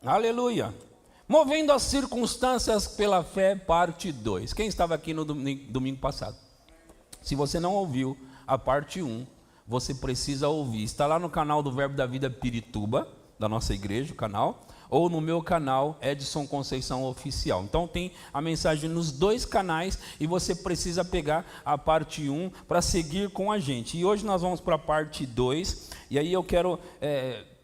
Aleluia. Movendo as circunstâncias pela fé, parte 2. Quem estava aqui no domingo passado? Se você não ouviu a parte 1, você precisa ouvir. Está lá no canal do Verbo da Vida Pirituba, da nossa igreja, o canal, ou no meu canal, Edson Conceição Oficial. Então tem a mensagem nos dois canais e você precisa pegar a parte 1 para seguir com a gente. E hoje nós vamos para a parte 2, e aí eu quero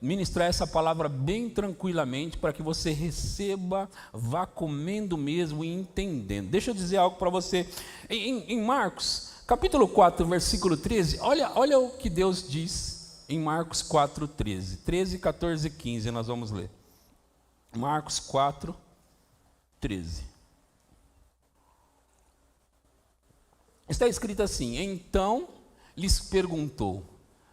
ministrar essa palavra bem tranquilamente para que você receba, vá comendo mesmo e entendendo. Deixa eu dizer algo para você. Em Marcos, capítulo 4, versículo 13, olha o que Deus diz em Marcos 4, 13. 13, 14 e 15 nós vamos ler. Marcos 4, 13. Está escrito assim: então lhes perguntou: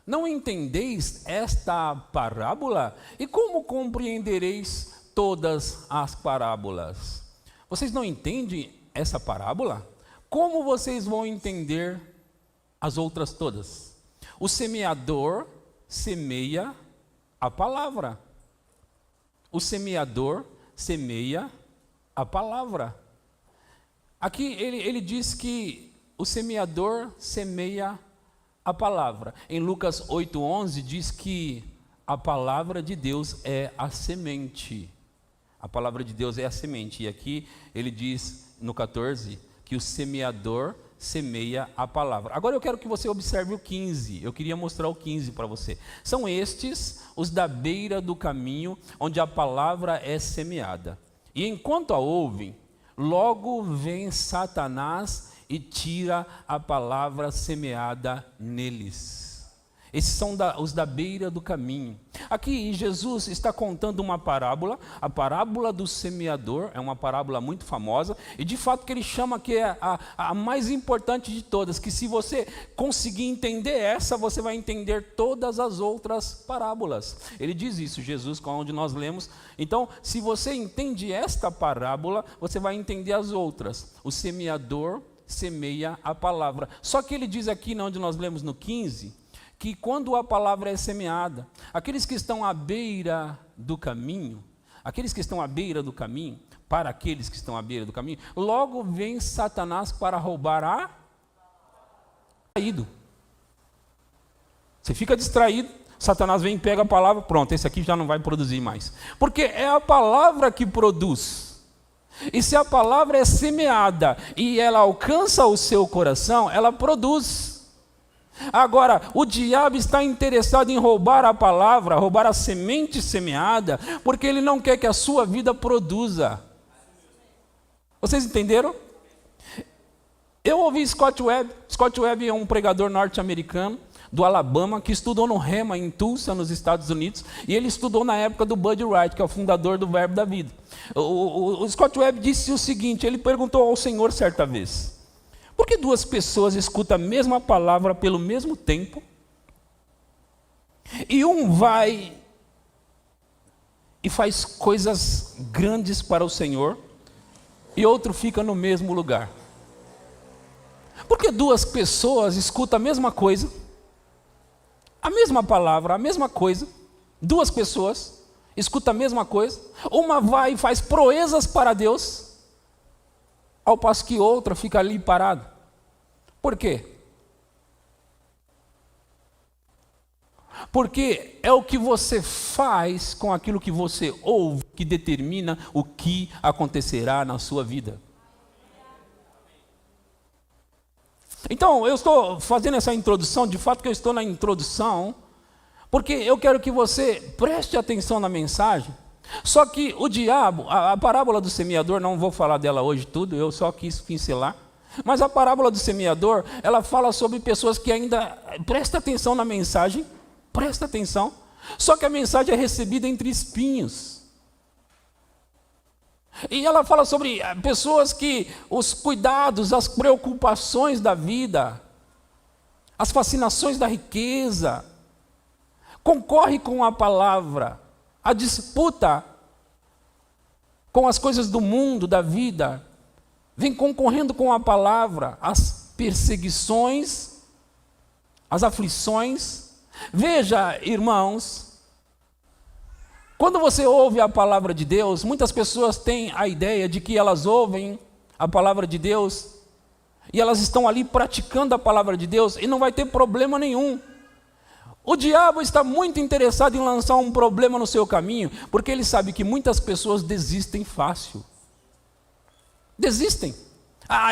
não entendeis esta parábola? E como compreendereis todas as parábolas? Vocês não entendem essa parábola? Como vocês vão entender as outras todas? O semeador semeia a palavra. O semeador semeia a palavra. Aqui ele diz que o semeador semeia a palavra. Em Lucas 8:11 diz que a palavra de Deus é a semente. A palavra de Deus é a semente. E aqui ele diz no 14 que o semeador semeia a palavra. Agora eu quero que você observe o 15. Eu queria mostrar o 15 para você. São estes os da beira do caminho, onde a palavra é semeada. E enquanto a ouvem, logo vem Satanás e tira a palavra semeada neles. Esses são os da beira do caminho. Aqui Jesus está contando uma parábola, a parábola do semeador, é uma parábola muito famosa, e de fato que ele chama que é a mais importante de todas, que se você conseguir entender essa, você vai entender todas as outras parábolas. Ele diz isso, Jesus, onde nós lemos. Então, se você entende esta parábola, você vai entender as outras. O semeador semeia a palavra. Só que ele diz aqui, onde nós lemos no 15, que quando a palavra é semeada, aqueles que estão à beira do caminho, para aqueles que estão à beira do caminho, logo vem Satanás para roubar a distraído. Você fica distraído, Satanás vem e pega a palavra, pronto, esse aqui já não vai produzir mais. Porque é a palavra que produz. E se a palavra é semeada e ela alcança o seu coração, ela produz. Agora, o diabo está interessado em roubar a palavra, roubar a semente semeada, porque ele não quer que a sua vida produza. Vocês entenderam? Eu ouvi Scott Webb. Scott Webb é um pregador norte-americano do Alabama, que estudou no Rema, em Tulsa, nos Estados Unidos, e ele estudou na época do Bud Wright, que é o fundador do Verbo da Vida. O Scott Webb disse o seguinte, ele perguntou ao Senhor certa vez: por que duas pessoas escutam a mesma palavra pelo mesmo tempo, e um vai e faz coisas grandes para o Senhor, e outro fica no mesmo lugar? Por que duas pessoas escutam a mesma coisa, a mesma palavra, a mesma coisa, duas pessoas escutam a mesma coisa, uma vai e faz proezas para Deus, ao passo que outra fica ali parada? Por quê? Porque é o que você faz com aquilo que você ouve que determina o que acontecerá na sua vida. Então, eu estou fazendo essa introdução, de fato que eu estou na introdução, porque eu quero que você preste atenção na mensagem. Só que o diabo, a parábola do semeador, não vou falar dela hoje tudo, eu só quis pincelar. Mas a parábola do semeador, ela fala sobre pessoas que ainda, presta atenção na mensagem, presta atenção, só que a mensagem é recebida entre espinhos. E ela fala sobre pessoas que os cuidados, as preocupações da vida, as fascinações da riqueza, concorre com a palavra, a disputa com as coisas do mundo, da vida, vem concorrendo com a palavra, as perseguições, as aflições. Veja, irmãos, Quando você ouve a palavra de Deus, muitas pessoas têm a ideia de que elas ouvem a palavra de Deus e elas estão ali praticando a palavra de Deus e não vai ter problema nenhum. O diabo está muito interessado em lançar um problema no seu caminho, porque ele sabe que muitas pessoas desistem fácil. Desistem.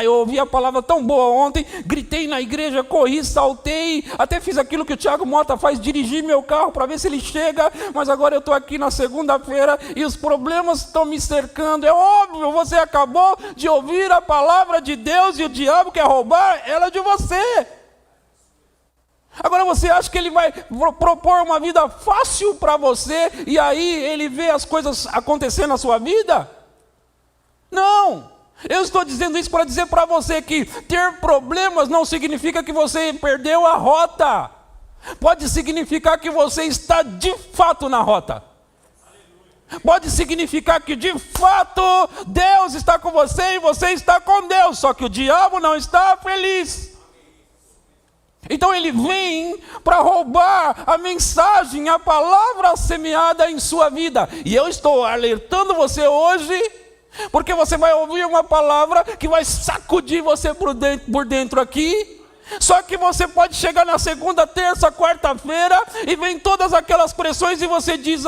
Eu ouvi a palavra tão boa ontem, gritei na igreja, corri, saltei, até fiz aquilo que o Tiago Mota faz, dirigi meu carro para ver se ele chega, mas agora eu estou aqui na segunda-feira e os problemas estão me cercando. É óbvio, você acabou de ouvir a palavra de Deus e o diabo quer roubar ela de você. Agora você acha que ele vai propor uma vida fácil para você e aí ele vê as coisas acontecendo na sua vida? Não! Eu estou dizendo isso para dizer para você que ter problemas não significa que você perdeu a rota. Pode significar que você está de fato na rota. Pode significar que de fato Deus está com você e você está com Deus, só que o diabo não está feliz. Então ele vem para roubar a mensagem, a palavra semeada em sua vida. E eu estou alertando você hoje, porque você vai ouvir uma palavra que vai sacudir você por dentro aqui. Só que você pode chegar na segunda, terça, quarta-feira e vem todas aquelas pressões e você diz: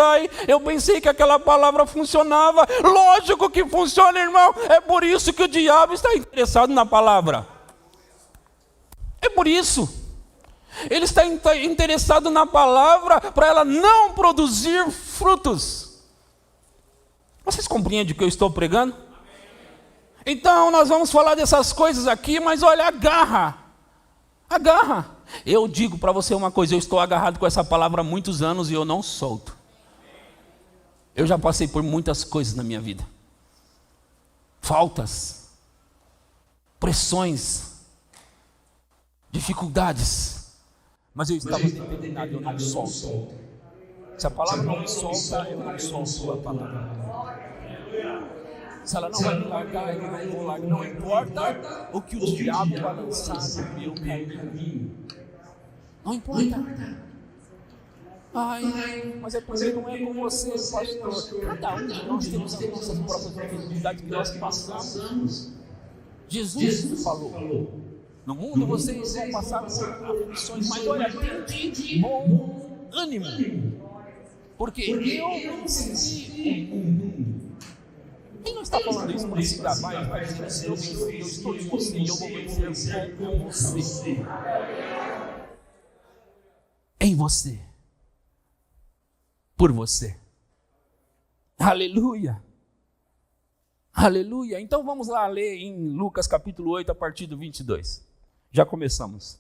eu pensei que aquela palavra funcionava. Lógico que funciona, irmão. É por isso que o diabo está interessado na palavra. É por isso. Ele está interessado na palavra para ela não produzir frutos. Vocês compreendem o que eu estou pregando? Então nós vamos falar dessas coisas aqui, mas olha, agarra. Eu digo para você uma coisa, eu estou agarrado com essa palavra há muitos anos e eu não solto. Eu já passei por muitas coisas na minha vida. Faltas, pressões, dificuldades. Mas eu estava determinado, eu não solto. Se a palavra não me solta, eu não solto a palavra. Se ela não vai me largar, eu não vou largar. Não importa o que o diabo vai lançar no meu caminho. Não importa. Mas é porque não é com você, pastor. Cada um de nós temos as nossas próprias dificuldades que nós passamos. Jesus falou: no mundo vocês vão passar por aflições, mas olha, tende bom ânimo, porque eu venci o mundo. Quem não está falando isso para se gabar? Ele está dizendo assim: eu estou em você e eu vou vencer com você. Em você. Por você. Aleluia. Aleluia. Então vamos lá ler em Lucas capítulo 8, a partir do 22. Já começamos.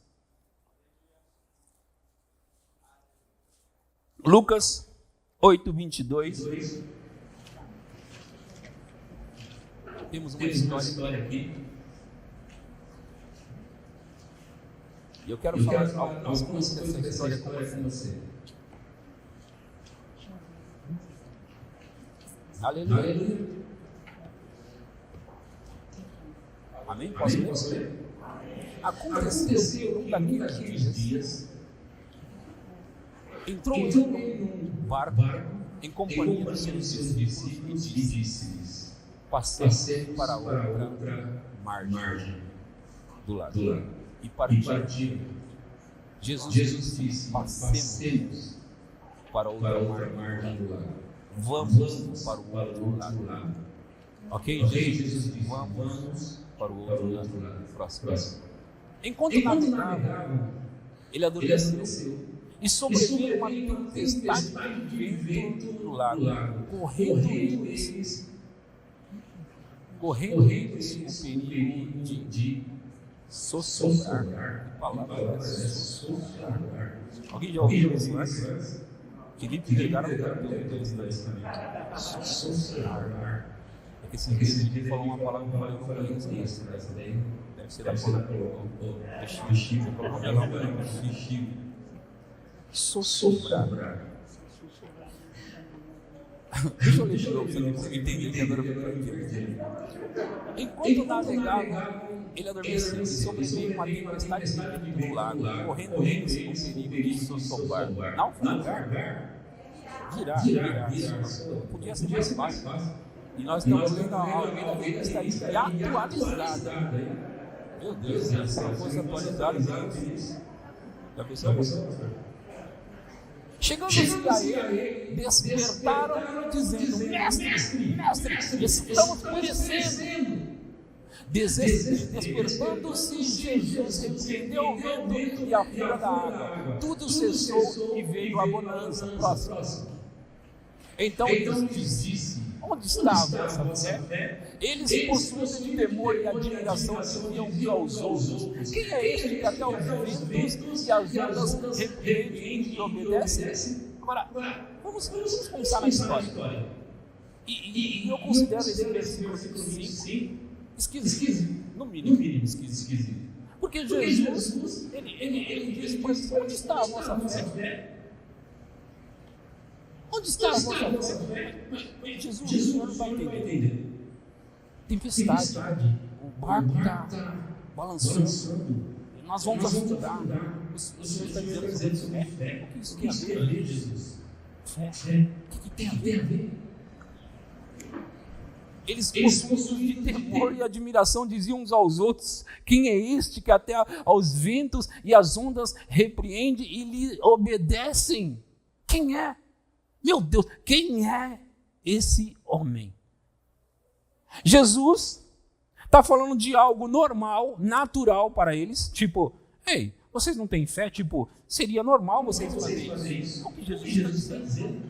Lucas 8, 22. Temos uma história aqui. E eu quero falar algumas coisas dessa história com você. Aleluia. Amém? Posso ler? Aconteceu num daqueles dias, entrou em um barco em companhia dos seus discípulos e disse-lhes: passemos para outra margem do lado. E partiu. Jesus disse: passemos para outra margem do lado. Vamos para o outro lado. Ok? Jesus disse: vamos para o outro lado. Próximo. Enquanto navegava, ele adormeceu. E sobreveio uma tempestade de vento no lago, correndo eles o perigo de sossegar. Palavra sossegar. Alguém já ouviu isso antes? Filipe pegaram pelo texto também. Sossegar. É que esse dia falou uma palavra que eu não conheço isso. Deve ser da palavra do Chico. Colocou ela no Chico. Sossegar. Deixa eu ler de novo, para você entender que agora eu vou entender. Enquanto navegava, ele adormeceu e sobreveio uma tempestade de vento no lago, correndo eles o perigo de sossegar. Naufragar? Girar. Podia ser mais fácil. E nós estamos lendo a Almeida Revista e atualizada. Meu Deus, se não fosse atualizada, já pensou? Chegando-se a ele, despertaram dizendo: Mestre, estamos perecendo. Despertando-se, Jesus repreendeu o vento e a fúria da água. Tudo cessou e veio a bonança. Próximo. Então disse: onde está a vossa fé? Eles, possuídos de temor e admiração, diziam uns aos outros: quem é este que até os ventos e as ondas repreendem e obedecem? Agora, vamos pensar na história. E eu considero esse versículo 5 esquisito, no mínimo esquisito. Porque Jesus, ele diz: mas onde está a vossa fé? Onde está a vossa fé? Jesus, o senhor não vai entender. Tempestade, o barco está balançando, nós vamos afundar. O senhor está dizendo sobre fé. O que isso tem a ver, Jesus? Fé. O que tem a ver? Eles, possuídos de temor e admiração, diziam uns aos outros: quem é este que até aos ventos e às ondas repreende e lhe obedecem? Quem é? Meu Deus, quem é esse homem? Jesus está falando de algo normal, natural para eles, tipo: ei, vocês não têm fé? Tipo, seria normal vocês fazerem isso. O que Jesus está dizendo?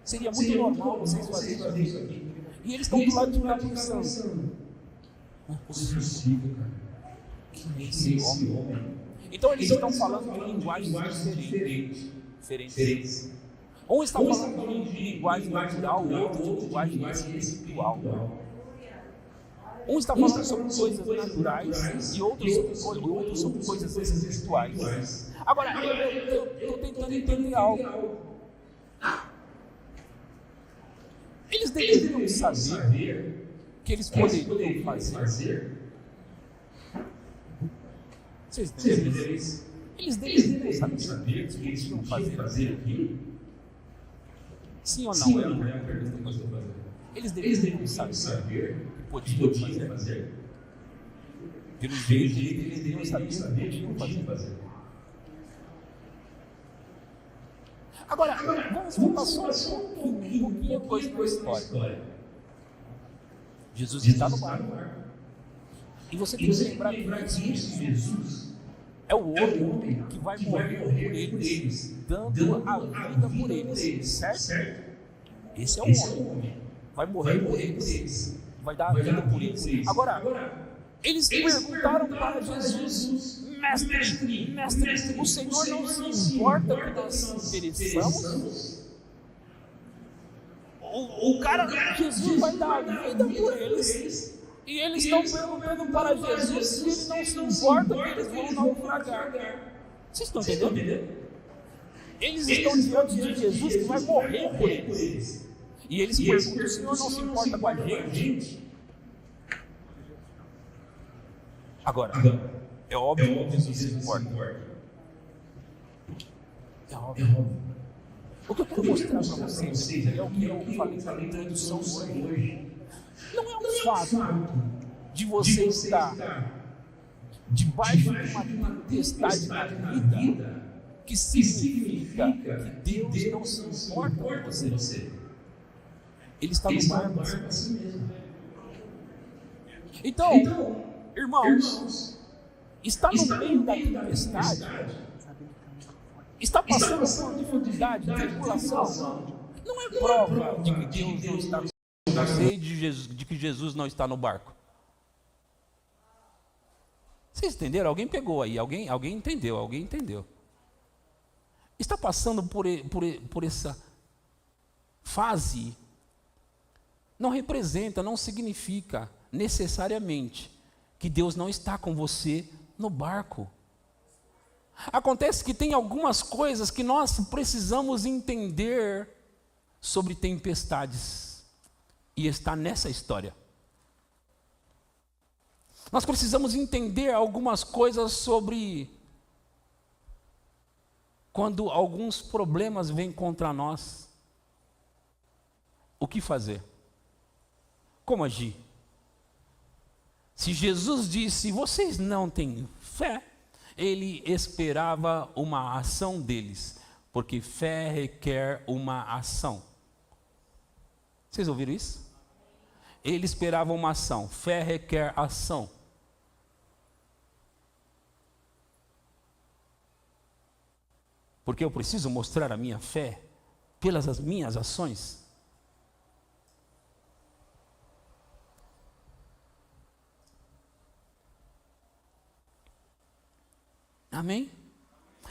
Seria muito normal vocês fazerem isso aqui. E eles estão do lado de lá pensando: não é possível, cara. Quem é esse homem? Então eles estão falando de linguagens diferentes. Um está falando de linguagem natural, o outro de linguagem espiritual. Um está falando sobre coisas naturais e outro sobre coisas espirituais. Agora, eu estou tentando entender algo. Eles deveriam saber que eles poderiam fazer. Vocês entenderam isso? Eles deveriam saber que eles poderiam fazer aquilo. Sim ou não? É a pergunta que nós estamos fazendo. Eles deveriam saber que podiam fazer. Pelo jeito, eles deveriam saber que podiam fazer. Agora, vamos voltar só um pouquinho coisa na história. Jesus está no barco. E você tem que lembrar que Jesus é o homem que vai morrer por eles, dando a vida por eles, certo? Esse é o homem. Vai morrer por eles, vai dar a vida por eles. Agora, eles perguntaram para Jesus: Mestre, o Senhor não se importa que nós pereçamos? O cara, Jesus vai dar a vida por eles. E eles estão perguntando para Jesus se ele não se importa que eles vão naufragar. Vocês estão entendendo? Eles estão diante de Jesus que vai morrer por eles. E eles perguntam: o Senhor não se importa com a gente? Agora, é óbvio que Jesus se importa. É óbvio. O que eu quero mostrar para vocês é o que eu falei na introdução hoje. Não é um fato de você estar debaixo de uma tempestade na vida que significa que Deus não se importa com você. Ele está no barco assim mesmo. Então, irmãos, está no meio da tempestade, está passando por dificuldade, tribulação, não é prova de que Deus não está com você, de que Jesus não está no barco. Vocês entenderam? Alguém pegou aí, alguém entendeu. Está passando por essa fase, não representa, não significa necessariamente que Deus não está com você no barco. Acontece que tem algumas coisas que nós precisamos entender sobre tempestades, e está nessa história. Nós precisamos entender algumas coisas sobre quando alguns problemas vêm contra nós. o que fazer? Como agir? Se Jesus disse, vocês não têm fé, ele esperava uma ação deles, porque fé requer uma ação. Vocês ouviram isso? Ele esperava uma ação, fé requer ação. Porque eu preciso mostrar a minha fé pelas minhas ações. Amém?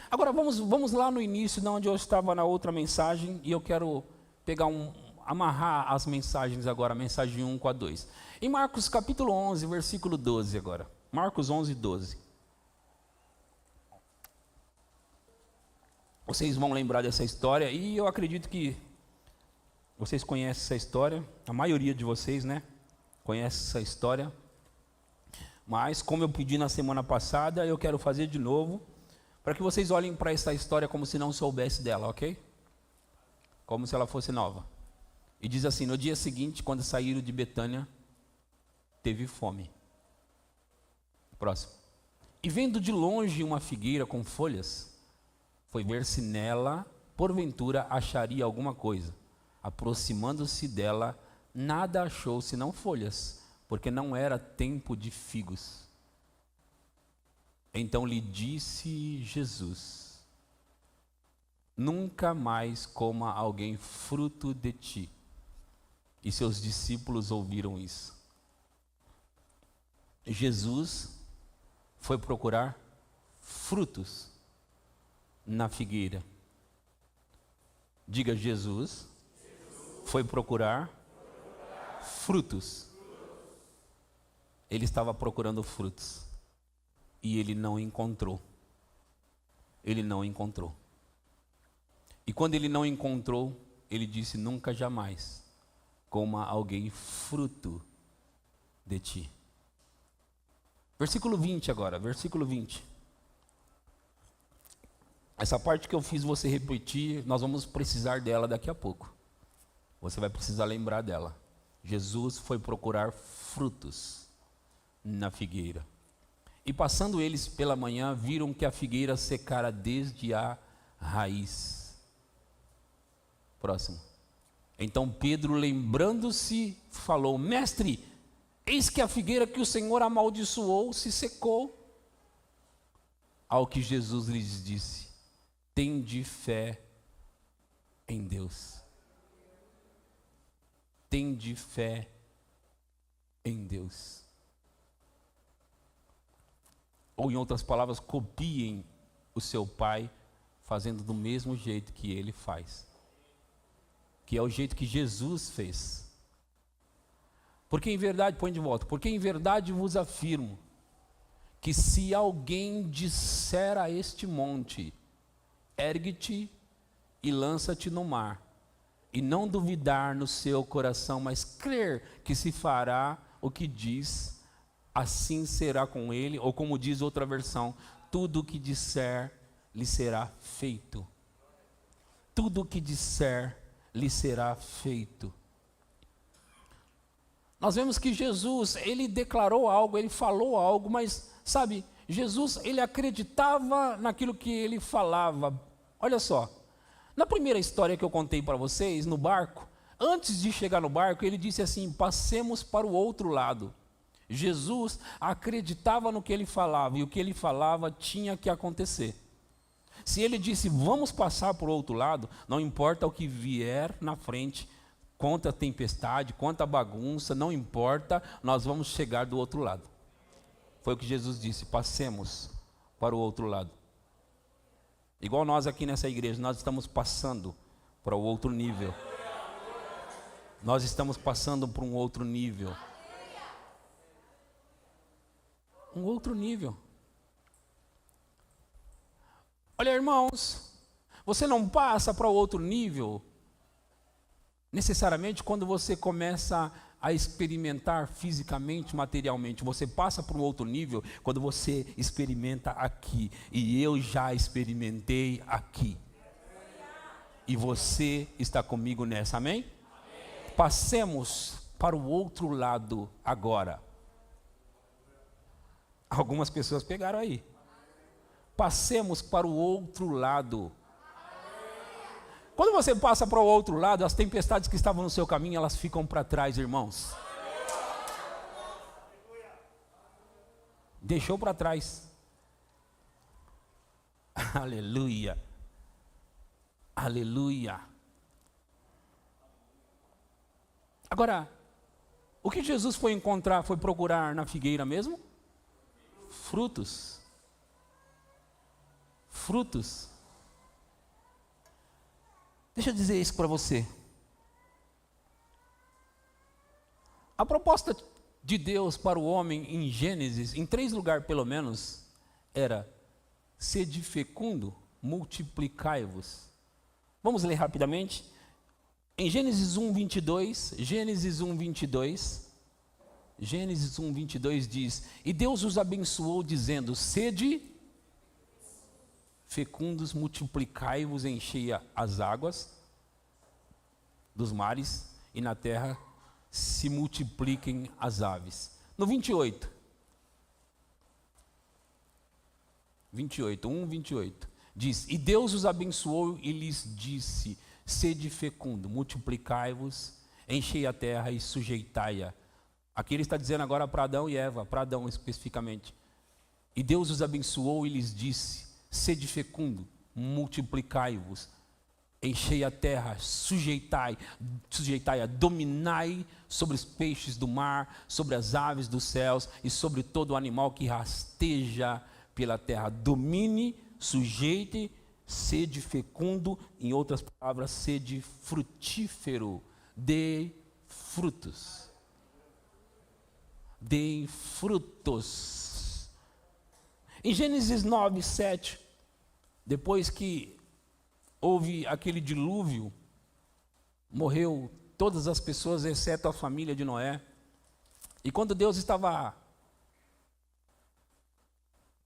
Agora vamos lá no início, de onde eu estava na outra mensagem, e eu quero amarrar as mensagens agora, a mensagem 1 com a 2. Em Marcos capítulo 11, versículo 12 agora. Marcos 11, 12. Vocês vão lembrar dessa história, e eu acredito que vocês conhecem essa história, a maioria de vocês, né, conhece essa história. Mas, como eu pedi na semana passada, eu quero fazer de novo, para que vocês olhem para essa história como se não soubesse dela, ok? Como se ela fosse nova. E diz assim, no dia seguinte, quando saíram de Betânia, teve fome. Próximo. E vendo de longe uma figueira com folhas, foi ver se nela, porventura, acharia alguma coisa. Aproximando-se dela, nada achou senão folhas, porque não era tempo de figos. Então lhe disse Jesus, nunca mais coma alguém fruto de ti. E seus discípulos ouviram isso. Jesus foi procurar frutos na figueira. Diga, Jesus foi procurar frutos. Ele estava procurando frutos. E ele não encontrou. Ele não encontrou. E quando ele não encontrou, ele disse, nunca jamais coma alguém fruto de ti. Versículo 20 agora, versículo 20. Essa parte que eu fiz você repetir, nós vamos precisar dela daqui a pouco. Você vai precisar lembrar dela. Jesus foi procurar frutos na figueira. E passando eles pela manhã, viram que a figueira secara desde a raiz. Próximo. Então Pedro, lembrando-se, falou, mestre, eis que a figueira que o Senhor amaldiçoou se secou. Ao que Jesus lhes disse, tende fé em Deus. Tende fé em Deus. Ou em outras palavras, copiem o seu pai fazendo do mesmo jeito que ele faz. Que é o jeito que Jesus fez. Porque em verdade, põe de volta, porque em verdade vos afirmo, que se alguém disser a este monte, ergue-te e lança-te no mar, e não duvidar no seu coração, mas crer que se fará o que diz, assim será com ele, ou como diz outra versão, tudo o que disser lhe será feito. Tudo o que disser lhe será feito. Nós vemos que Jesus, ele declarou algo, ele falou algo, mas sabe, Jesus, ele acreditava naquilo que ele falava. Olha só, na primeira história que eu contei para vocês, no barco, antes de chegar no barco, ele disse assim, passemos para o outro lado. Jesus acreditava no que ele falava, e o que ele falava tinha que acontecer. Se ele disse, vamos passar para o outro lado, não importa o que vier na frente, quanta tempestade, quanta bagunça, não importa, nós vamos chegar do outro lado. Foi o que Jesus disse, passemos para o outro lado. Igual nós aqui nessa igreja, nós estamos passando para o outro nível. Nós estamos passando para um outro nível. Um outro nível. Olha, irmãos, você não passa para o outro nível necessariamente quando você começa a experimentar fisicamente, materialmente. Você passa para um outro nível quando você experimenta aqui. E eu já experimentei aqui. E você está comigo nessa, amém? Passemos para o outro lado agora. Algumas pessoas pegaram aí. Passemos para o outro lado. Quando você passa para o outro lado, as tempestades que estavam no seu caminho, elas ficam para trás, irmãos. Deixou para trás. Aleluia. Aleluia. Agora, o que Jesus foi encontrar, foi procurar na figueira mesmo? Frutos. Frutos. Deixa eu dizer isso para você. A proposta de Deus para o homem em Gênesis, em 3 lugares pelo menos, era: sede fecundo, multiplicai-vos. Vamos ler rapidamente? Em Gênesis 1:22, Gênesis 1:22 diz: e Deus os abençoou dizendo: sede fecundos, multiplicai-vos, enchei as águas dos mares, e na terra se multipliquem as aves. No 28, 1:28, diz: e Deus os abençoou e lhes disse: sede fecundo, multiplicai-vos, enchei a terra e sujeitai-a. Aqui ele está dizendo agora para Adão e Eva, para Adão especificamente. E Deus os abençoou e lhes disse: sede fecundo, multiplicai-vos, enchei a terra, sujeitai-a, dominai sobre os peixes do mar, sobre as aves dos céus e sobre todo animal que rasteja pela terra. Domine, sujeite, sede fecundo, em outras palavras, sede frutífero, dê frutos. Dê frutos. Em Gênesis 9:7, depois que houve aquele dilúvio, morreu todas as pessoas, exceto a família de Noé. E quando Deus estava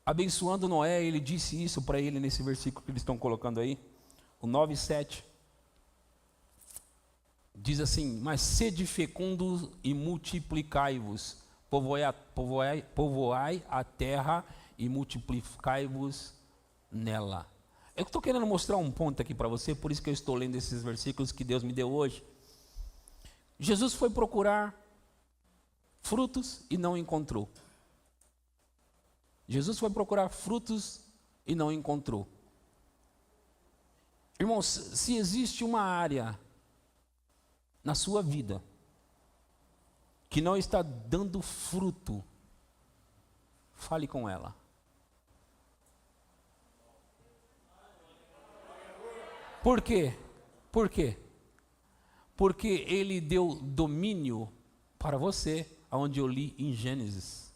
abençoando Noé, ele disse isso para ele nesse versículo que eles estão colocando aí, o 9:7. Diz assim: mas sede fecundos e multiplicai-vos, povoai a terra e multiplicai-vos nela. Eu estou querendo mostrar um ponto aqui para você, por isso que eu estou lendo esses versículos que Deus me deu hoje. Jesus foi procurar frutos e não encontrou. Jesus foi procurar frutos e não encontrou. Irmãos, se existe uma área na sua vida que não está dando fruto, fale com ela. Por quê? Por quê? Porque ele deu domínio para você, aonde eu li em Gênesis.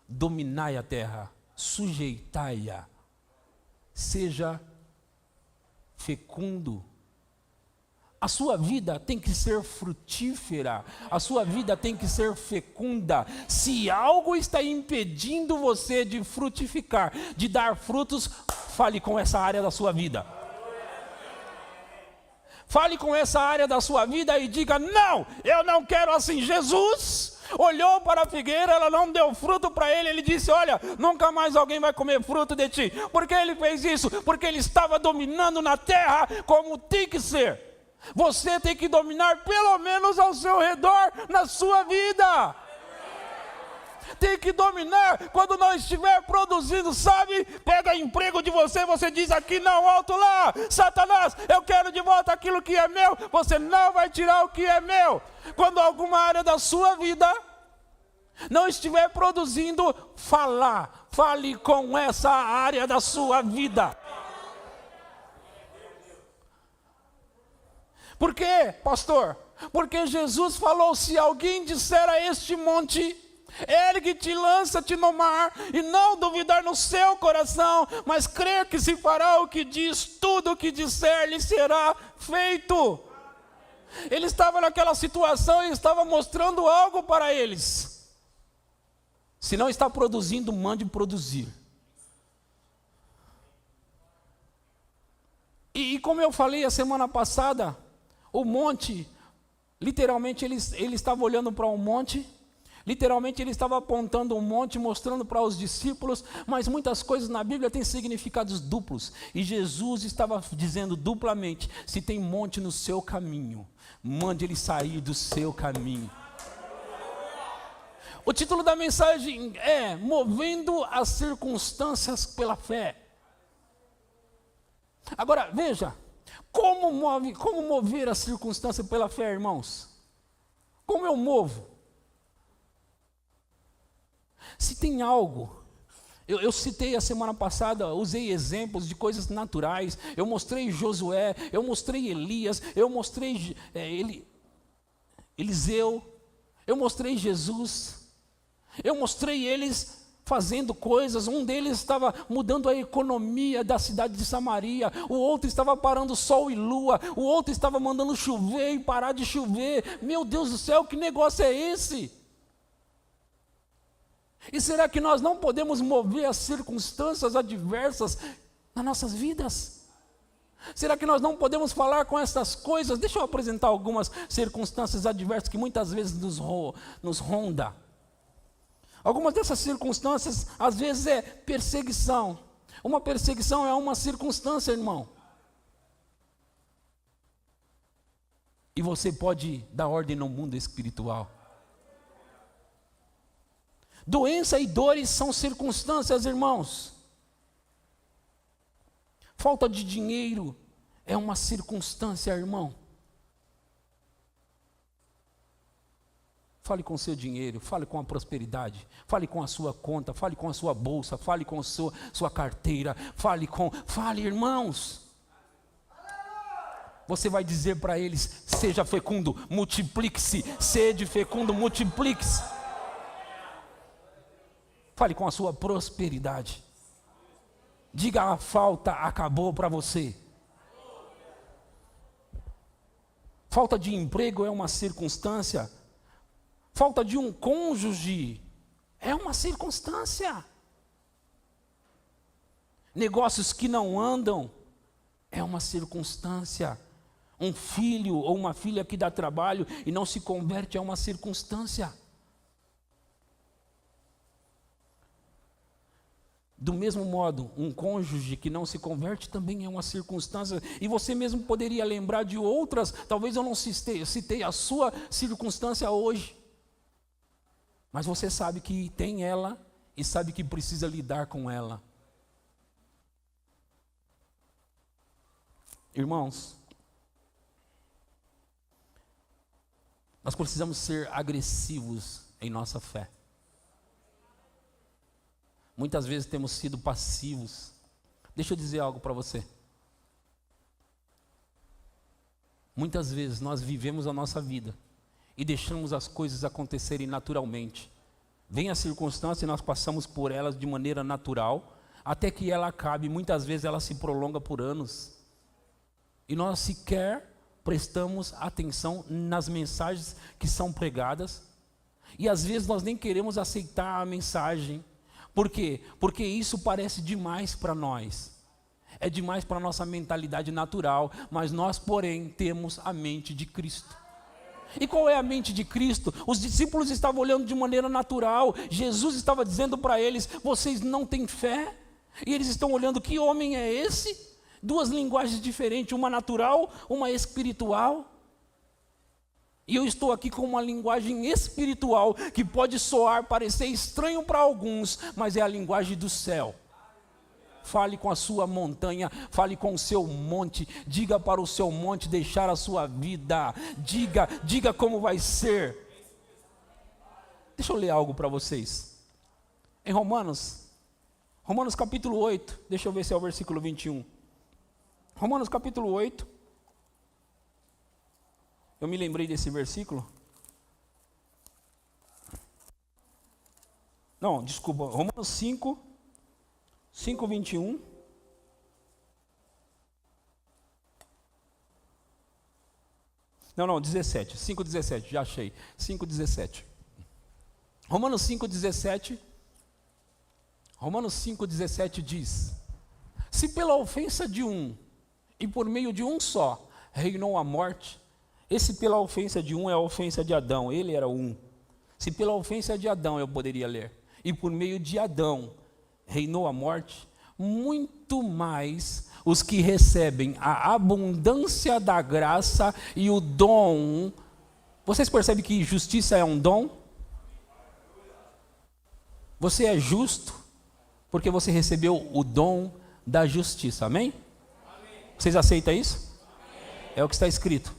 Dominai a terra, sujeitai-a, seja fecundo. A sua vida tem que ser frutífera, a sua vida tem que ser fecunda. Se algo está impedindo você de frutificar, de dar frutos, fale com essa área da sua vida. Fale com essa área da sua vida e diga: não, eu não quero assim. Jesus olhou para a figueira, ela não deu fruto para ele, ele disse: olha, nunca mais alguém vai comer fruto de ti. Por que ele fez isso? Porque ele estava dominando na terra como tem que ser. Você tem que dominar pelo menos ao seu redor na sua vida. Tem que dominar quando não estiver produzindo, sabe? Pega emprego de você, você diz aqui não, alto lá: Satanás, eu quero de volta aquilo que é meu. Você não vai tirar o que é meu. Quando alguma área da sua vida não estiver produzindo, fale com essa área da sua vida. Por quê, pastor? Porque Jesus falou: se alguém disser a este monte, ergue-te, lança-te no mar, e não duvidar no seu coração, mas crer que se fará o que diz, tudo o que disser lhe será feito. Ele estava naquela situação e estava mostrando algo para eles. Se não está produzindo, mande produzir. E como eu falei a semana passada, o monte Literalmente ele estava olhando para um monte, literalmente ele estava apontando um monte, mostrando para os discípulos, mas muitas coisas na Bíblia têm significados duplos, e Jesus estava dizendo duplamente: se tem monte no seu caminho, mande ele sair do seu caminho. O título da mensagem é Movendo as Circunstâncias pela Fé. Agora, veja, como mover a circunstância pela fé, irmãos? Como eu movo? Se tem algo, eu citei a semana passada, usei exemplos de coisas naturais, eu mostrei Josué, eu mostrei Elias, eu mostrei Eliseu, eu mostrei Jesus, eu mostrei eles fazendo coisas. Um deles estava mudando a economia da cidade de Samaria, o outro estava parando sol e lua, o outro estava mandando chover e parar de chover. Meu Deus do céu, que negócio é esse? E será que nós não podemos mover as circunstâncias adversas nas nossas vidas? Será que nós não podemos falar com essas coisas? Deixa eu apresentar algumas circunstâncias adversas que muitas vezes nos ronda. Algumas dessas circunstâncias, às vezes, é perseguição. Uma perseguição é uma circunstância, irmão. E você pode dar ordem no mundo espiritual. Doença e dores são circunstâncias, irmãos. Falta de dinheiro é uma circunstância, irmão. Fale com o seu dinheiro, fale com a prosperidade, fale com a sua conta, fale com a sua bolsa, fale com a sua carteira, fale, irmãos. Você vai dizer para eles: seja fecundo, multiplique-se, sede fecundo, multiplique-se. Fale com a sua prosperidade. Diga: a falta acabou para você. Falta de emprego é uma circunstância. Falta de um cônjuge é uma circunstância. Negócios que não andam é uma circunstância. Um filho ou uma filha que dá trabalho e não se converte é uma circunstância. Do mesmo modo, um cônjuge que não se converte também é uma circunstância. E você mesmo poderia lembrar de outras. Talvez eu não citei a sua circunstância hoje. Mas você sabe que tem ela e sabe que precisa lidar com ela. Irmãos, nós precisamos ser agressivos em nossa fé. Muitas vezes temos sido passivos. Deixa eu dizer algo para você. Muitas vezes nós vivemos a nossa vida e deixamos as coisas acontecerem naturalmente. Vem a circunstância e nós passamos por elas de maneira natural, até que ela acabe. Muitas vezes ela se prolonga por anos. E nós sequer prestamos atenção nas mensagens que são pregadas. E às vezes nós nem queremos aceitar a mensagem. Por quê? Porque isso parece demais para nós. É demais para a nossa mentalidade natural. Mas nós, porém, temos a mente de Cristo. E qual é a mente de Cristo? Os discípulos estavam olhando de maneira natural. Jesus estava dizendo para eles: vocês não têm fé? E eles estão olhando: que homem é esse? Duas linguagens diferentes, uma natural, uma espiritual. E eu estou aqui com uma linguagem espiritual que pode soar, parecer estranho para alguns, mas é a linguagem do céu. Fale com a sua montanha, fale com o seu monte, diga para o seu monte deixar a sua vida, diga como vai ser. Deixa eu ler algo para vocês. Em Romanos capítulo 8, deixa eu ver se é o versículo 21. Romanos capítulo 8, eu me lembrei desse versículo. Não, desculpa, Romanos 5:21. Não, 17, 5:17, já achei, 5:17. Romanos 5:17 diz: se pela ofensa de um, e por meio de um só, reinou a morte, Esse pela ofensa de um é a ofensa de Adão, ele era um. Se pela ofensa de Adão eu poderia ler, e por meio de Adão reinou a morte, muito mais os que recebem a abundância da graça e o dom. Vocês percebem que justiça é um dom? Você é justo porque você recebeu o dom da justiça, amém? Vocês aceitam isso? É o que está escrito.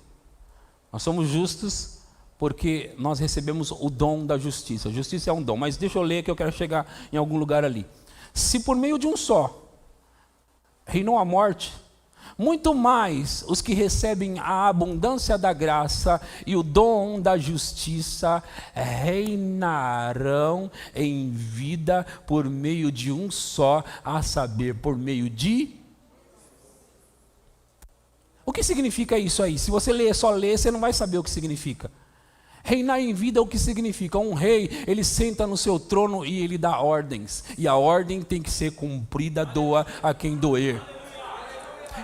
Nós somos justos porque nós recebemos o dom da justiça. Justiça é um dom, mas deixa eu ler que eu quero chegar em algum lugar ali. Se por meio de um só reinou a morte, muito mais os que recebem a abundância da graça e o dom da justiça reinarão em vida por meio de um só, a saber, por meio de... O que significa isso aí? Se você ler, só ler, você não vai saber o que significa. Reinar em vida, o que significa? Um rei, ele senta no seu trono e ele dá ordens. E a ordem tem que ser cumprida, doa a quem doer.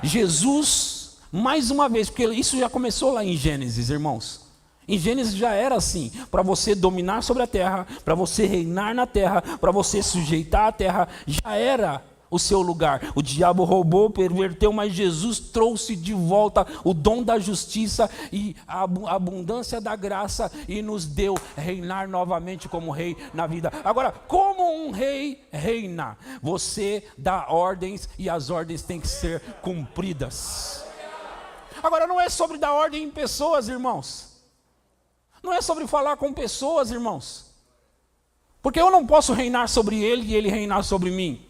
Jesus, mais uma vez, porque isso já começou lá em Gênesis, irmãos. Em Gênesis já era assim, para você dominar sobre a terra, para você reinar na terra, para você sujeitar a terra, já era o seu lugar. O diabo roubou, perverteu, mas Jesus trouxe de volta o dom da justiça e a abundância da graça e nos deu reinar novamente como rei na vida. Agora, como um rei reina? Você dá ordens e as ordens têm que ser cumpridas. Agora, não é sobre dar ordem em pessoas, irmãos. Não é sobre falar com pessoas, irmãos. Porque eu não posso reinar sobre ele e ele reinar sobre mim.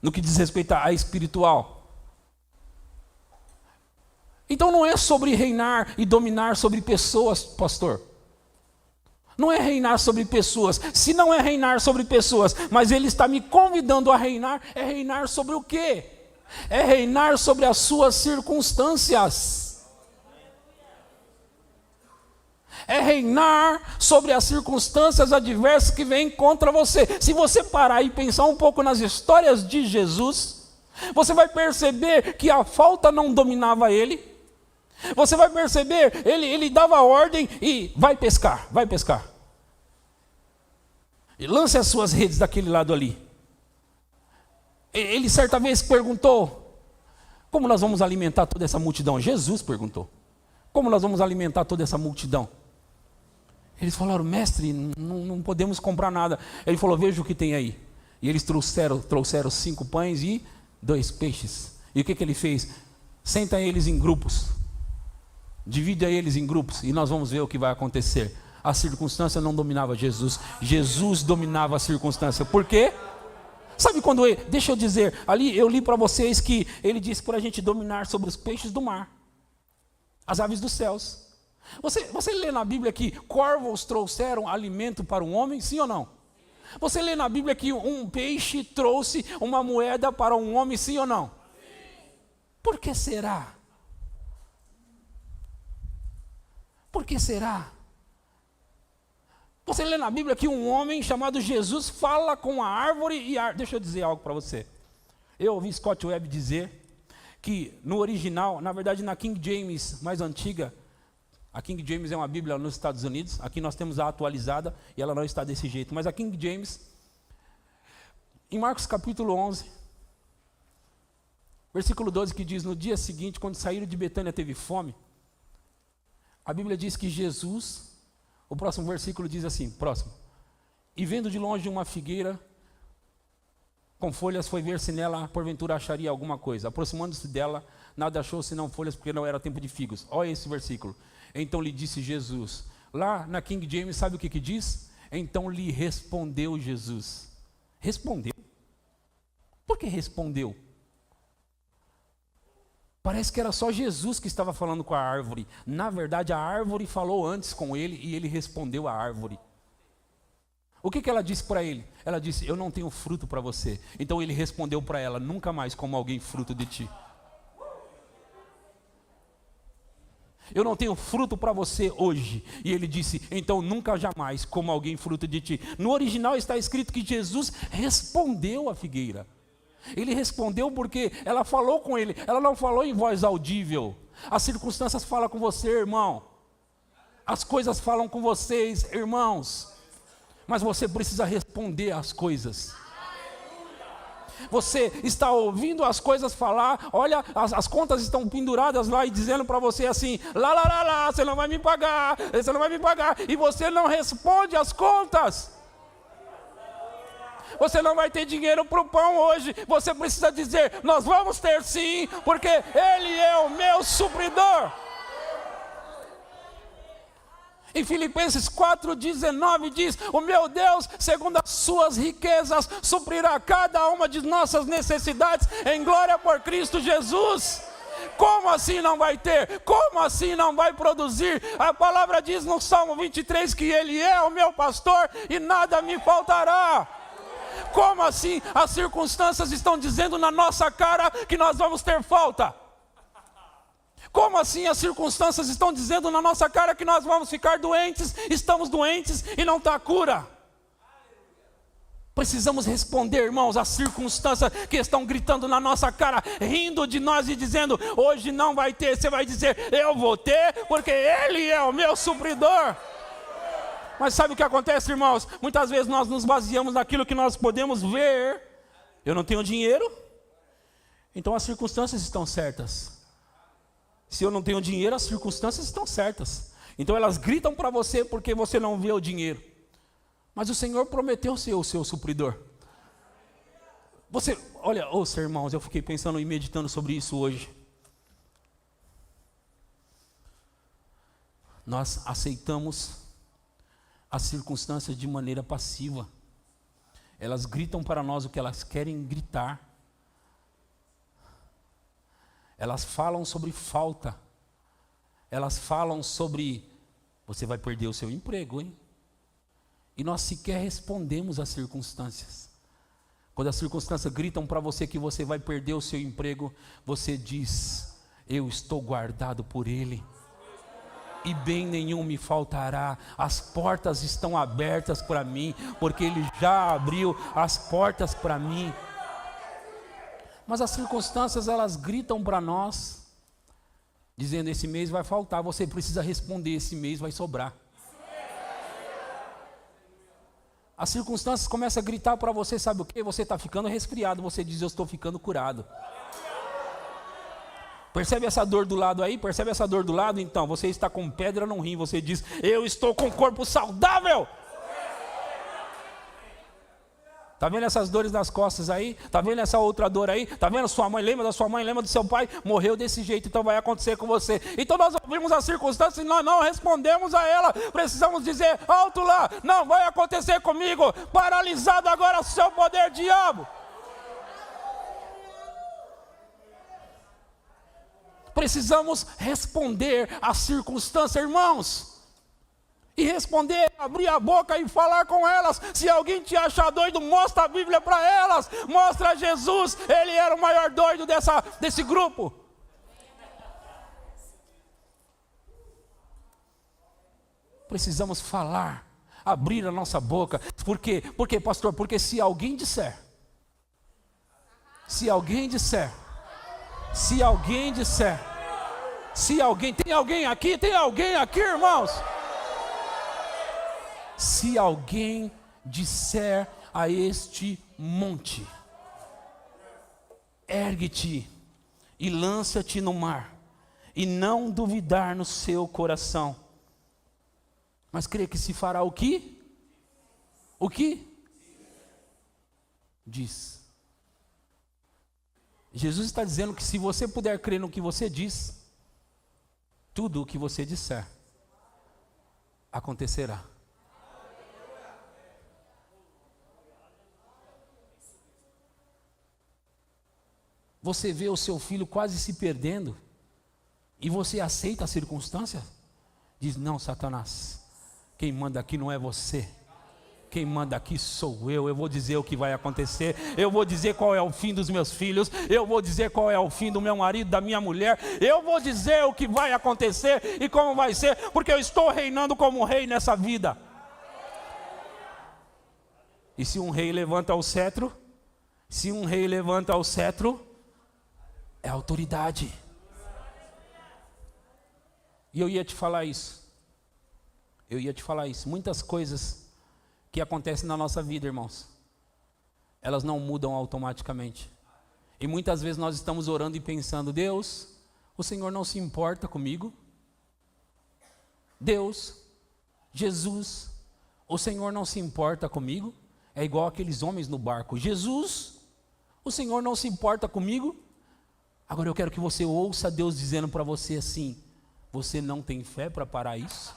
No que diz respeito a espiritual. Então não é sobre reinar e dominar sobre pessoas, pastor. Não é reinar sobre pessoas. Se não é reinar sobre pessoas, mas ele está me convidando a reinar, é reinar sobre o quê? É reinar sobre as suas circunstâncias. É reinar sobre as circunstâncias adversas que vêm contra você. Se você parar e pensar um pouco nas histórias de Jesus, você vai perceber que a falta não dominava ele. Você vai perceber, ele dava ordem e vai pescar. E lance as suas redes daquele lado ali. Ele certa vez perguntou, como nós vamos alimentar toda essa multidão? Jesus perguntou, como nós vamos alimentar toda essa multidão? Eles falaram, mestre, não podemos comprar nada. Ele falou, veja o que tem aí. E eles trouxeram 5 pães e 2 peixes. E o que ele fez? Senta eles em grupos. Divide eles em grupos. E nós vamos ver o que vai acontecer. A circunstância não dominava Jesus. Jesus dominava a circunstância. Por quê? Sabe quando ele... Deixa eu dizer, ali eu li para vocês que ele disse para a gente dominar sobre os peixes do mar. As aves dos céus. Você lê na Bíblia que corvos trouxeram alimento para um homem, sim ou não? Você lê na Bíblia que um peixe trouxe uma moeda para um homem, sim ou não? Por que será? Por que será? Você lê na Bíblia que um homem chamado Jesus fala com a árvore e deixa eu dizer algo para você. Eu ouvi Scott Webb dizer que no original, na verdade na King James mais antiga, a King James é uma Bíblia nos Estados Unidos, aqui nós temos a atualizada e ela não está desse jeito, mas a King James, em Marcos capítulo 11, versículo 12, que diz, no dia seguinte, quando saíram de Betânia teve fome, a Bíblia diz que Jesus, o próximo versículo diz assim, e vendo de longe uma figueira com folhas, foi ver se nela porventura acharia alguma coisa, aproximando-se dela, nada achou senão folhas, porque não era tempo de figos. Olha esse versículo. Então lhe disse Jesus. Lá na King James, sabe o que diz? Então lhe respondeu Jesus. Respondeu? Por que respondeu? Parece que era só Jesus que estava falando com a árvore. Na verdade, a árvore falou antes com ele e ele respondeu à árvore. O que ela disse para ele? Ela disse, eu não tenho fruto para você. Então ele respondeu para ela, nunca mais como alguém fruto de ti. Eu não tenho fruto para você hoje. E ele disse, então nunca jamais como alguém fruto de ti. No original está escrito que Jesus respondeu à figueira. Ele respondeu porque ela falou com ele. Ela não falou em voz audível. As circunstâncias falam com você, irmão. As coisas falam com vocês, irmãos, mas você precisa responder às coisas. Você está ouvindo as coisas falar, olha, as contas estão penduradas lá e dizendo para você assim, lá, você não vai me pagar, e você não responde às contas. Você não vai ter dinheiro para o pão hoje, você precisa dizer, nós vamos ter sim, porque Ele é o meu supridor. Em Filipenses 4,19 diz, o meu Deus, segundo as suas riquezas, suprirá cada uma de nossas necessidades em glória por Cristo Jesus. Como assim não vai ter? Como assim não vai produzir? A palavra diz no Salmo 23 que Ele é o meu pastor e nada me faltará. Como assim as circunstâncias estão dizendo na nossa cara que nós vamos ter falta? Como assim as circunstâncias estão dizendo na nossa cara que nós vamos ficar doentes, estamos doentes e não está cura? Precisamos responder, irmãos, às circunstâncias que estão gritando na nossa cara, rindo de nós e dizendo, hoje não vai ter. Você vai dizer, eu vou ter, porque Ele é o meu supridor. Mas sabe o que acontece, irmãos? Muitas vezes nós nos baseamos naquilo que nós podemos ver. Eu não tenho dinheiro, então as circunstâncias estão certas. Se eu não tenho dinheiro, as circunstâncias estão certas. Então elas gritam para você porque você não vê o dinheiro. Mas o Senhor prometeu ser o seu supridor. Você, olha, ouça, irmãos, eu fiquei pensando e meditando sobre isso hoje. Nós aceitamos as circunstâncias de maneira passiva. Elas gritam para nós o que elas querem gritar. Elas falam sobre falta. Elas falam sobre, você vai perder o seu emprego, hein? E nós sequer respondemos às circunstâncias. Quando as circunstâncias gritam para você que você vai perder o seu emprego, você diz, eu estou guardado por Ele. E bem nenhum me faltará. As portas estão abertas para mim, porque Ele já abriu as portas para mim. Mas as circunstâncias, elas gritam para nós, dizendo, esse mês vai faltar. Você precisa responder, esse mês vai sobrar. As circunstâncias começam a gritar para você, sabe o quê? Você está ficando resfriado, você diz, eu estou ficando curado. Percebe essa dor do lado aí? Percebe essa dor do lado? Então, você está com pedra no rim, você diz, eu estou com corpo saudável. Está vendo essas dores nas costas aí? Está vendo essa outra dor aí? Está vendo sua mãe? Lembra da sua mãe? Lembra do seu pai? Morreu desse jeito, então vai acontecer com você. Então nós ouvimos as circunstâncias e nós não respondemos a ela. Precisamos dizer, alto lá, não vai acontecer comigo. Paralisado agora o seu poder, diabo. Precisamos responder às circunstâncias, irmãos. E responder, abrir a boca e falar com elas. Se alguém te achar doido, mostra a Bíblia para elas. Mostra Jesus, Ele era o maior doido desse grupo. Precisamos falar, abrir a nossa boca. Por quê? Porque, pastor, porque se alguém disser, tem alguém aqui, irmãos? Se alguém disser a este monte, ergue-te e lança-te no mar, e não duvidar no seu coração, mas crê que se fará o que? O que? Diz. Jesus está dizendo que se você puder crer no que você diz, tudo o que você disser acontecerá. Você vê o seu filho quase se perdendo e você aceita a circunstância? Diz, não, Satanás, quem manda aqui não é você. Quem manda aqui sou eu vou dizer o que vai acontecer, eu vou dizer qual é o fim dos meus filhos, eu vou dizer qual é o fim do meu marido, da minha mulher, eu vou dizer o que vai acontecer e como vai ser, porque eu estou reinando como rei nessa vida. E se um rei levanta o cetro, é autoridade. E eu ia te falar isso. Eu ia te falar isso. Muitas coisas que acontecem na nossa vida, irmãos, elas não mudam automaticamente. E muitas vezes nós estamos orando e pensando: Deus, o Senhor não se importa comigo? Deus, Jesus, o Senhor não se importa comigo? É igual aqueles homens no barco. Jesus, o Senhor não se importa comigo? Agora eu quero que você ouça Deus dizendo para você assim: você não tem fé para parar isso?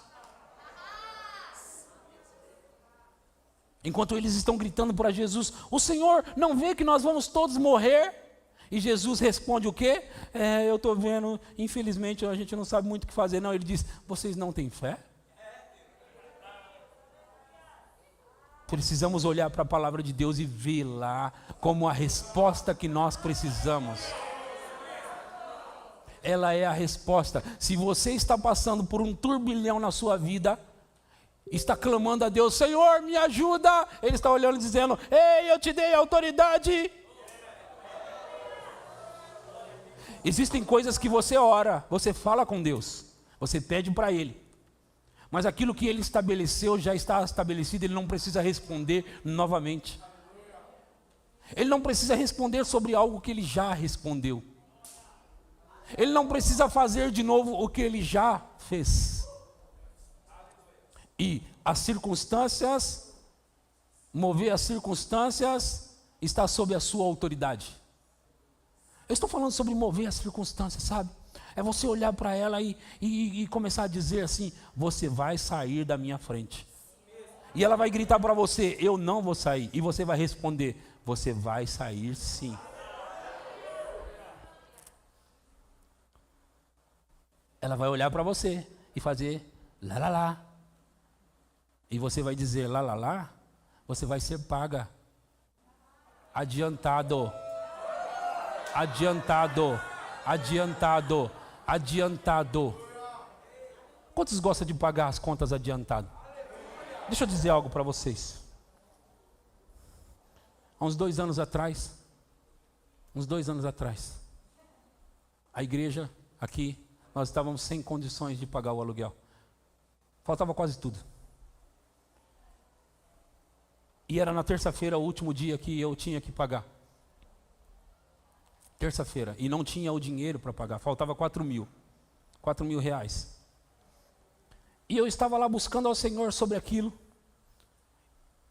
Enquanto eles estão gritando para Jesus: o Senhor não vê que nós vamos todos morrer? E Jesus responde o quê? Eu estou vendo, infelizmente a gente não sabe muito o que fazer. Não, ele diz: vocês não têm fé? Precisamos olhar para a palavra de Deus e ver lá como a resposta que nós precisamos. Ela é a resposta. Se você está passando por um turbilhão na sua vida, está clamando a Deus: Senhor, me ajuda. Ele está olhando e dizendo: ei, eu te dei autoridade. Existem coisas que você ora, você fala com Deus, você pede para Ele, mas aquilo que Ele estabeleceu já está estabelecido. Ele não precisa responder novamente. Ele não precisa responder sobre algo que Ele já respondeu. Ele não precisa fazer de novo o que Ele já fez. E as circunstâncias, mover as circunstâncias, está sob a sua autoridade. Eu estou falando sobre mover as circunstâncias, sabe? É você olhar para ela e começar a dizer assim: você vai sair da minha frente. E ela vai gritar para você: eu não vou sair. E você vai responder: você vai sair sim. Ela vai olhar para você e fazer lá, lá, lá. E você vai dizer lá, lá, lá. Você vai ser paga. Adiantado. Adiantado. Adiantado. Adiantado. Quantos gostam de pagar as contas adiantado? Deixa eu dizer algo para vocês. Há uns 2 anos atrás, a igreja aqui, nós estávamos sem condições de pagar o aluguel. Faltava quase tudo. E era na terça-feira, o último dia que eu tinha que pagar. Terça-feira. E não tinha o dinheiro para pagar. Faltava 4 mil reais. E eu estava lá buscando ao Senhor sobre aquilo.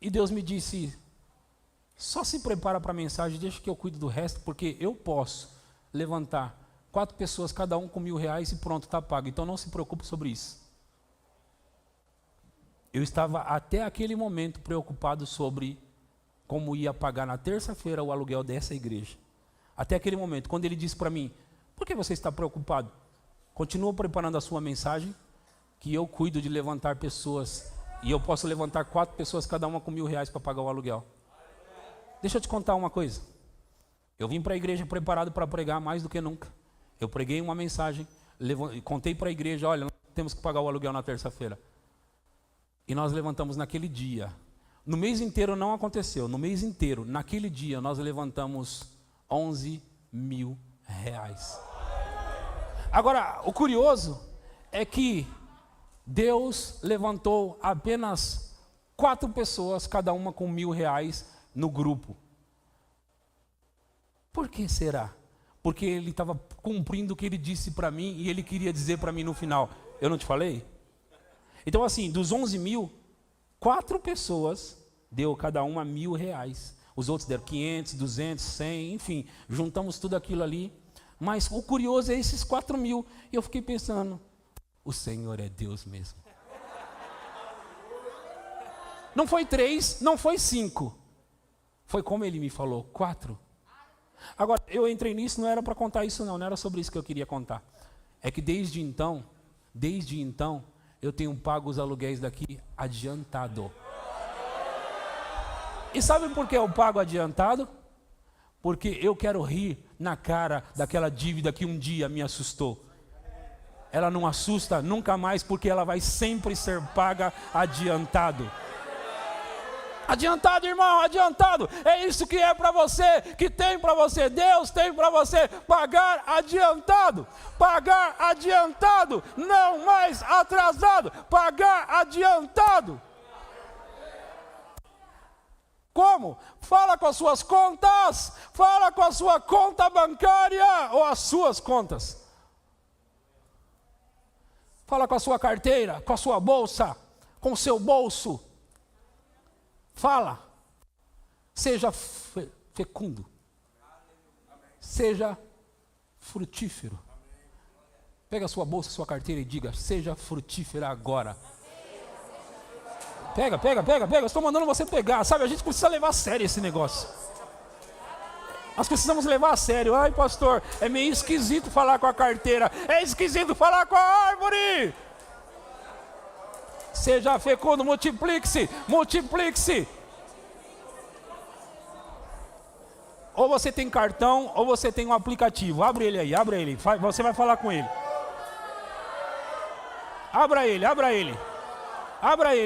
E Deus me disse: só se prepara para a mensagem, deixa que eu cuido do resto, porque eu posso levantar 4 pessoas, cada um com R$1.000 e pronto, está pago. Então não se preocupe sobre isso. Eu estava até aquele momento preocupado sobre como ia pagar na terça-feira o aluguel dessa igreja. Até aquele momento, quando ele disse para mim: por que você está preocupado? Continua preparando a sua mensagem, que eu cuido de levantar pessoas. E eu posso levantar 4 pessoas, cada uma com R$1.000 para pagar o aluguel. Deixa eu te contar uma coisa. Eu vim para a igreja preparado para pregar mais do que nunca. Eu preguei uma mensagem, contei para a igreja: olha, nós temos que pagar o aluguel na terça-feira. E nós levantamos naquele dia. No mês inteiro não aconteceu. No mês inteiro, naquele dia, nós levantamos R$11.000. Agora, o curioso é que Deus levantou apenas 4 pessoas, cada uma com R$1.000 no grupo. Por que será? Porque ele estava cumprindo o que ele disse para mim e ele queria dizer para mim no final. Eu não te falei? Então assim, dos 11.000, 4 pessoas deu cada uma R$1.000. Os outros deram 500, 200, 100, enfim, juntamos tudo aquilo ali. Mas o curioso é esses 4.000. E eu fiquei pensando: o Senhor é Deus mesmo. Não foi 3, não foi 5. Foi como ele me falou, 4. Agora, eu entrei nisso, não era para contar isso não era sobre isso que eu queria contar. É que desde então, eu tenho pago os aluguéis daqui adiantado. E sabe por que eu pago adiantado? Porque eu quero rir na cara daquela dívida que um dia me assustou. Ela não assusta nunca mais, porque ela vai sempre ser paga adiantado. Adiantado, irmão, adiantado. É isso que é para você, que tem para você. Deus tem para você pagar adiantado. Pagar adiantado, não mais atrasado. Pagar adiantado. Como? Fala com as suas contas. Fala com a sua conta bancária ou as suas contas. Fala com a sua carteira, com a sua bolsa, com o seu bolso. Fala. Seja fecundo. Seja frutífero. Pega a sua bolsa, a sua carteira e diga: seja frutífera agora. Pega. Eu estou mandando você pegar. Sabe, a gente precisa levar a sério esse negócio. Nós precisamos levar a sério. Ai, pastor, é meio esquisito falar com a carteira. É esquisito falar com a árvore. Seja fecundo, multiplique-se. Ou você tem cartão, ou você tem um aplicativo. Abre ele aí, você vai falar com ele. Abra ele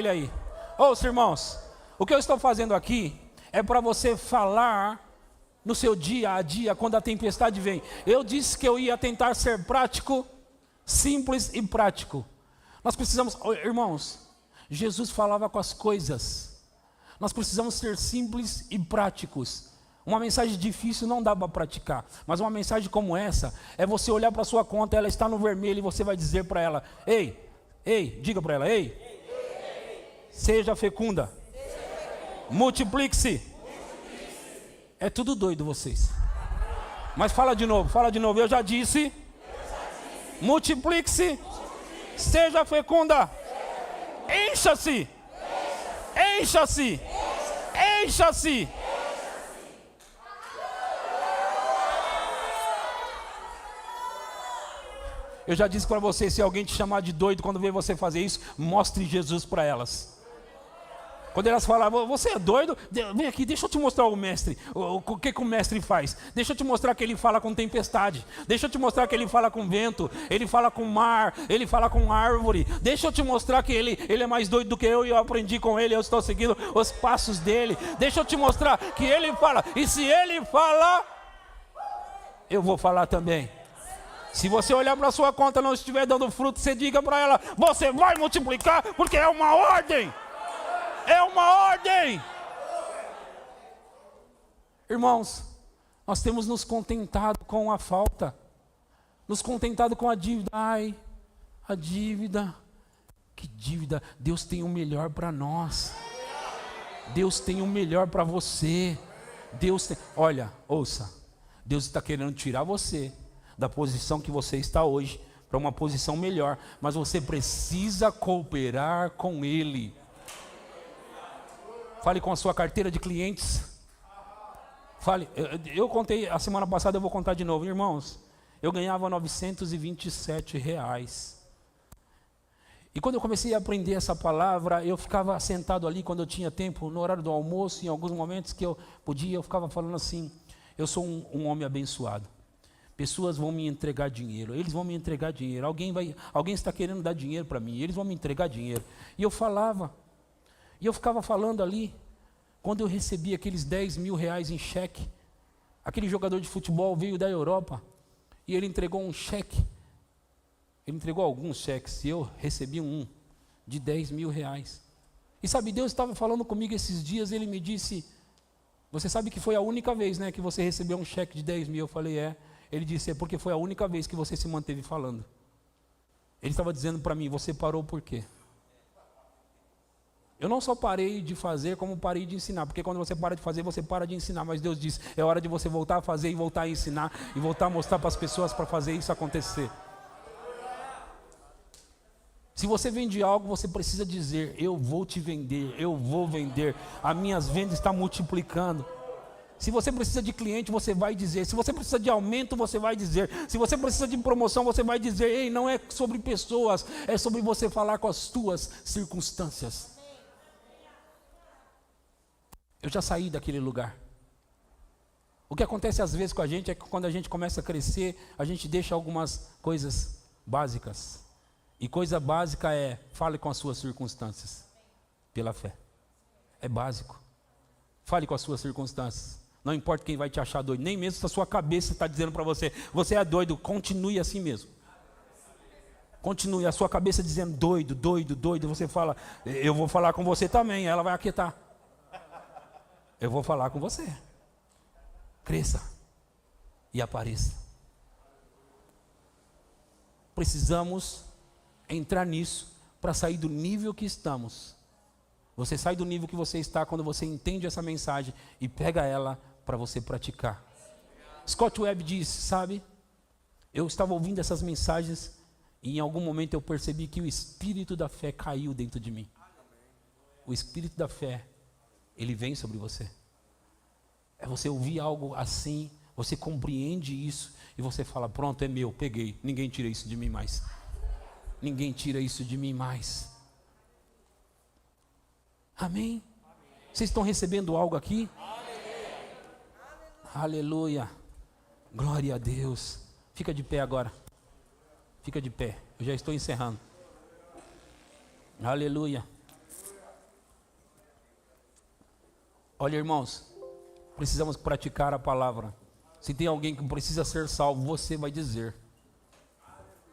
aí. Ouça, irmãos, o que eu estou fazendo aqui é para você falar no seu dia a dia, quando a tempestade vem. Eu disse que eu ia tentar ser prático, simples e prático. Nós precisamos, irmãos, Jesus falava com as coisas. Nós precisamos ser simples e práticos. Uma mensagem difícil não dá para praticar, mas uma mensagem como essa, é você olhar para a sua conta, ela está no vermelho e você vai dizer para ela: diga para ela, seja fecunda, multiplique-se. É tudo doido vocês. Mas fala de novo, eu já disse. Multiplique-se, seja fecunda, encha-se. Eu já disse para você, se alguém te chamar de doido quando vê você fazer isso, mostre Jesus para elas. Quando elas falam: você é doido? Vem aqui, deixa eu te mostrar o mestre. O que o mestre faz? Deixa eu te mostrar que ele fala com tempestade. Deixa eu te mostrar que ele fala com vento. Ele fala com mar. Ele fala com árvore. Deixa eu te mostrar que ele é mais doido do que eu e eu aprendi com ele. Eu estou seguindo os passos dele. Deixa eu te mostrar que ele fala. E se ele fala, eu vou falar também. Se você olhar para a sua conta e não estiver dando fruto, você diga para ela: você vai multiplicar, porque é uma ordem. É uma ordem. Irmãos, nós temos nos contentado com a falta, nos contentado com a dívida. Ai, a dívida. Que dívida? Deus tem o melhor para nós. Deus tem o melhor para você. Olha, ouça. Deus está querendo tirar você da posição que você está hoje para uma posição melhor, mas você precisa cooperar com Ele. Fale com a sua carteira de clientes. Fale. Eu contei a semana passada, eu vou contar de novo. Irmãos, eu ganhava R$927. E quando eu comecei a aprender essa palavra, eu ficava sentado ali quando eu tinha tempo, no horário do almoço, em alguns momentos que eu podia, eu ficava falando assim: eu sou um homem abençoado. Pessoas vão me entregar dinheiro, eles vão me entregar dinheiro. Alguém está querendo dar dinheiro para mim, eles vão me entregar dinheiro. E eu ficava falando ali. Quando eu recebi aqueles R$10.000 em cheque, aquele jogador de futebol veio da Europa e ele entregou um cheque. Ele entregou alguns cheques e eu recebi um de R$10.000. E sabe, Deus estava falando comigo esses dias. Ele me disse: você sabe que foi a única vez, né, que você recebeu um cheque de 10 mil? Eu falei: é. Ele disse: é porque foi a única vez que você se manteve falando. Ele estava dizendo para mim: você parou por quê? Eu não só parei de fazer, como parei de ensinar. Porque quando você para de fazer, você para de ensinar. Mas Deus disse: é hora de você voltar a fazer e voltar a ensinar. E voltar a mostrar para as pessoas para fazer isso acontecer. Se você vende algo, você precisa dizer: eu vou te vender, eu vou vender. As minhas vendas estão multiplicando. Se você precisa de cliente, você vai dizer. Se você precisa de aumento, você vai dizer. Se você precisa de promoção, você vai dizer. Ei, não é sobre pessoas, é sobre você falar com as tuas circunstâncias. Eu já saí daquele lugar. O que acontece às vezes com a gente é que quando a gente começa a crescer, a gente deixa algumas coisas básicas. E coisa básica é: fale com as suas circunstâncias pela fé. É básico. Fale com as suas circunstâncias. Não importa quem vai te achar doido, nem mesmo se a sua cabeça está dizendo para você, você é doido, continue assim mesmo. Continue, a sua cabeça dizendo doido, doido, doido. Você fala, eu vou falar com você também, ela vai aquietar. Eu vou falar com você. Cresça e apareça. Precisamos entrar nisso para sair do nível que estamos. Você sai do nível que você está quando você entende essa mensagem e pega ela para você praticar. Scott Webb diz, sabe, eu estava ouvindo essas mensagens e em algum momento eu percebi que o espírito da fé caiu dentro de mim. O espírito da fé, ele vem sobre você. É você ouvir algo assim, você compreende isso e você fala, pronto, é meu, peguei, ninguém tira isso de mim mais. Ninguém tira isso de mim mais. Amém? Vocês estão recebendo algo aqui? Aleluia. Glória a Deus. Fica de pé agora. Fica de pé. Eu já estou encerrando. Aleluia. Olha, irmãos, precisamos praticar a palavra. Se tem alguém que precisa ser salvo, você vai dizer.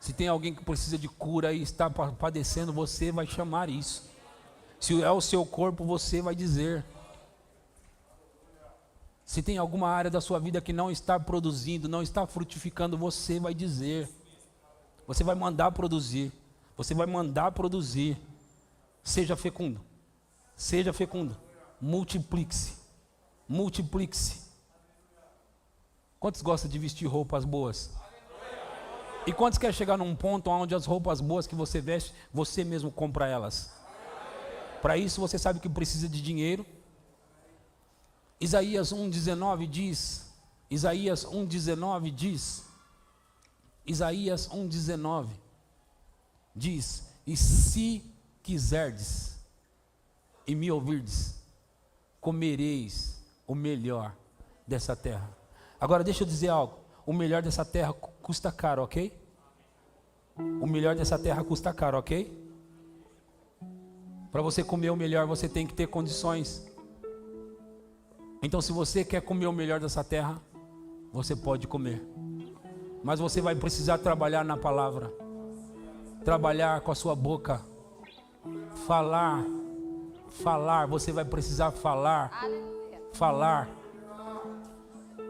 Se tem alguém que precisa de cura e está padecendo, você vai chamar isso. Se é o seu corpo, você vai dizer. Se tem alguma área da sua vida que não está produzindo, não está frutificando, você vai dizer. Você vai mandar produzir. Você vai mandar produzir. Seja fecundo. Seja fecundo. Multiplique-se. Multiplique-se. Quantos gostam de vestir roupas boas? E quantos querem chegar num ponto onde as roupas boas que você veste, você mesmo compra elas? Para isso você sabe que precisa de dinheiro. Isaías 1,19 diz, Isaías 1,19 diz, e se quiserdes e me ouvirdes, comereis o melhor dessa terra. Agora deixa eu dizer algo, o melhor dessa terra custa caro, ok? O melhor dessa terra custa caro, ok? Para você comer o melhor, você tem que ter condições. Então, se você quer comer o melhor dessa terra, você pode comer. Mas você vai precisar trabalhar na palavra. Trabalhar com a sua boca. Falar. Você vai precisar falar. Falar.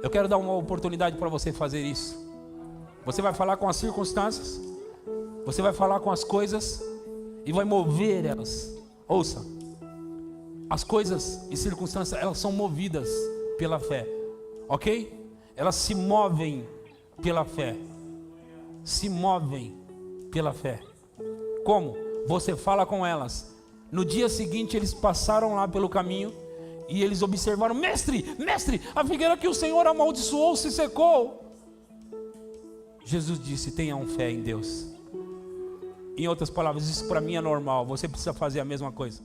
Eu quero dar uma oportunidade para você fazer isso. Você vai falar com as circunstâncias. Você vai falar com as coisas e vai mover elas. Ouça, as coisas e circunstâncias, elas são movidas pela fé, ok? Elas se movem pela fé. Se movem pela fé. Como? Você fala com elas. No dia seguinte eles passaram lá pelo caminho e eles observaram, mestre, a figueira que o Senhor amaldiçoou se secou. Jesus disse, tenham fé em Deus. Em outras palavras, isso para mim é normal, você precisa fazer a mesma coisa.